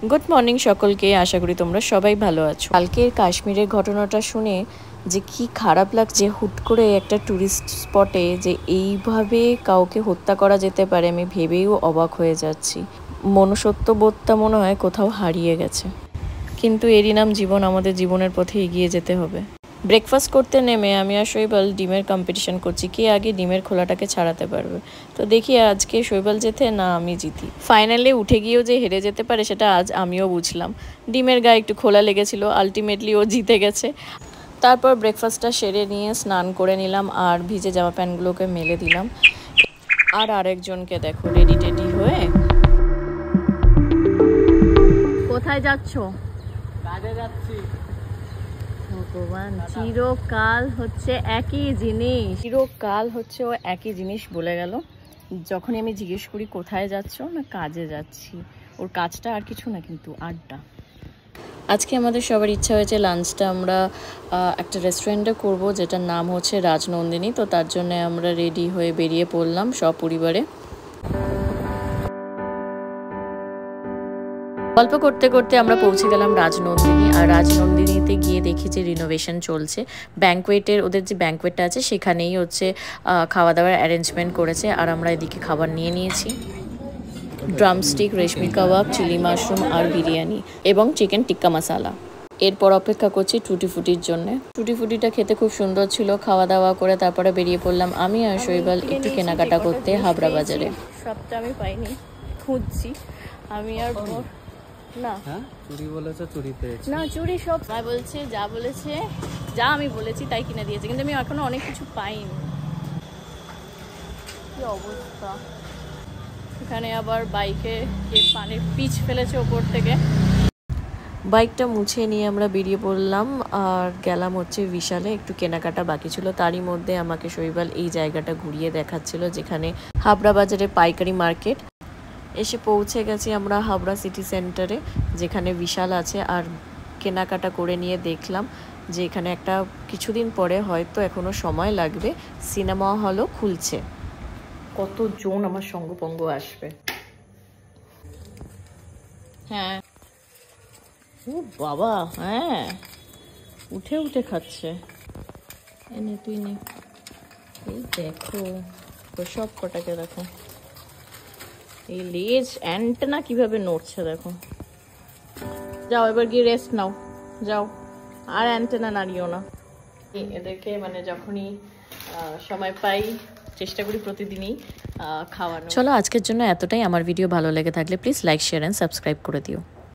Good morning সকলকে, আশা করি তোমরা সবাই ভালো আছো। কালকের কাশ্মীরের ঘটনাটা শুনে যে কি খারাপ লাগছে, হুট করে একটা ট্যুরিস্ট স্পটে যে এইভাবে কাউকে হত্যা করা যেতে পারে আমি ভেবেও অবাক হয়ে যাচ্ছি। মনুষ্যত্ববোধটা মনে হয় কোথাও হারিয়ে গেছে, কিন্তু এরই নাম জীবন, আমাদের জীবনের পথে এগিয়ে যেতে হবে। ব্রেকফাস্ট করতে নেমে আমি আর শৈবাল ডিমের কম্পিটিশন করছি, কে আগে ডিমের খোলাটাকে ছাড়াতে পারবে। তো দেখি আজকে শৈবাল জেতে না আমি জিতি। ফাইনালি উঠে গিয়েও যে হেরে যেতে পারে সেটা আজ আমিও বুঝলাম। ডিমের গায়ে একটু খোলা লেগেছিল, আলটিমেটলি ও জিতে গেছে। তারপর ব্রেকফাস্টটা সেরে নিয়ে স্নান করে নিলাম আর ভিজে জামা প্যান্টগুলোকে মেলে দিলাম। আর আরেকজনকে দেখো রেডি টেডি হয়ে। কোথায় যাচ্ছ? কাজে যাচ্ছি। ভগবান, চিরকাল হচ্ছে একই জিনিস, চিরকাল হচ্ছে ও একই জিনিস বলে গেল। যখনই আমি জিজ্ঞেস করি কোথায় যাচ্ছ, না কাজে যাচ্ছি। ওর কাজটা আর কিছু না, কিন্তু আড্ডা। আজকে আমাদের সবার ইচ্ছা হয়েছে লাঞ্চটা আমরা একটা রেস্টুরেন্টে করব, যেটার নাম হচ্ছে রাজনন্দিনী। তো তার জন্য আমরা রেডি হয়ে বেরিয়ে পড়লাম সপরিবারে। গল্প করতে করতে আমরা পৌঁছে গেলাম রাজনন্দিনী। আর রাজনন্দিনীতে গিয়ে দেখি যে রিনোভেশন চলছে। ব্যাঙ্কোয়েটের, ওদের যে ব্যাঙ্কোয়েটটা আছে সেখানেই হচ্ছে খাওয়া দাওয়ার অ্যারেঞ্জমেন্ট করেছে। আর আমরা এদিকে খাবার নিয়ে নিয়েছি, ড্রামস্টিক, রেশমি কাবাব, চিলি মাশরুম আর বিরিয়ানি এবং চিকেন টিক্কা মশালা। এরপর অপেক্ষা করছি টুটি ফুটির জন্য। টুটি ফুটিটা খেতে খুব সুন্দর ছিল। খাওয়া দাওয়া করে তারপরে বেরিয়ে পড়লাম আমি আর শৈবাল একটু কেনাকাটা করতে হাবড়া বাজারে। সবটা আমি পাইনি, খুঁজছি আমি আর না। হ্যাঁ, চুরি বলেছে, চুরি পেয়েছি না, চুরি সব বলছে, যা বলেছে, যা আমি বলেছি তাই কিনে দিয়েছে, কিন্তু আমি এখনো অনেক কিছু পাইনি। কি অবস্থা! এখানে আবার বাইকে কে পানির পিচ ফেলেছে ওপর থেকে। বাইকটা মুছে নিয়ে আমরা বেরিয়ে পড়লাম আর গেলাম হচ্ছে বিশালে। একটু কেনাকাটা বাকি ছিল, তারই মধ্যে আমাকে শৈবাল এই জায়গাটা ঘুরিয়ে দেখাচ্ছিল, যেখানে হাবড়া বাজারে পাইকারি মার্কেট। এসে পৌঁছে গেছি আমরা হাবড়া সিটি সেন্টারে, যেখানে বিশাল আছে। আর কেনাকাটা করে নিয়ে দেখলাম যে এখানে একটা কিছুদিন পরে, হয়তো এখনো সময় লাগবে, সিনেমা হলও খুলছে। কতজন আমার সঙ্গপঙ্গ আসবে! হ্যাঁ, ও বাবা, হ্যাঁ, উঠে উঠে খাচ্ছে। এনে তুই নে। এই দেখো সব কটাকে দেখো, এই লেজ অ্যান্টেনা কিভাবে নড়ছে দেখো। যাও এবার গিয়ে রেস্ট নাও, যাও, আর অ্যান্টেনা নাড়িও না। এদেরকে মানে যখনই সময় পাই চেষ্টা করি প্রতিদিনই খাওয়ানো। চলো আজকের জন্য এতটাই। আমার ভিডিও ভালো লেগে থাকলে please like, share and subscribe করে দিও।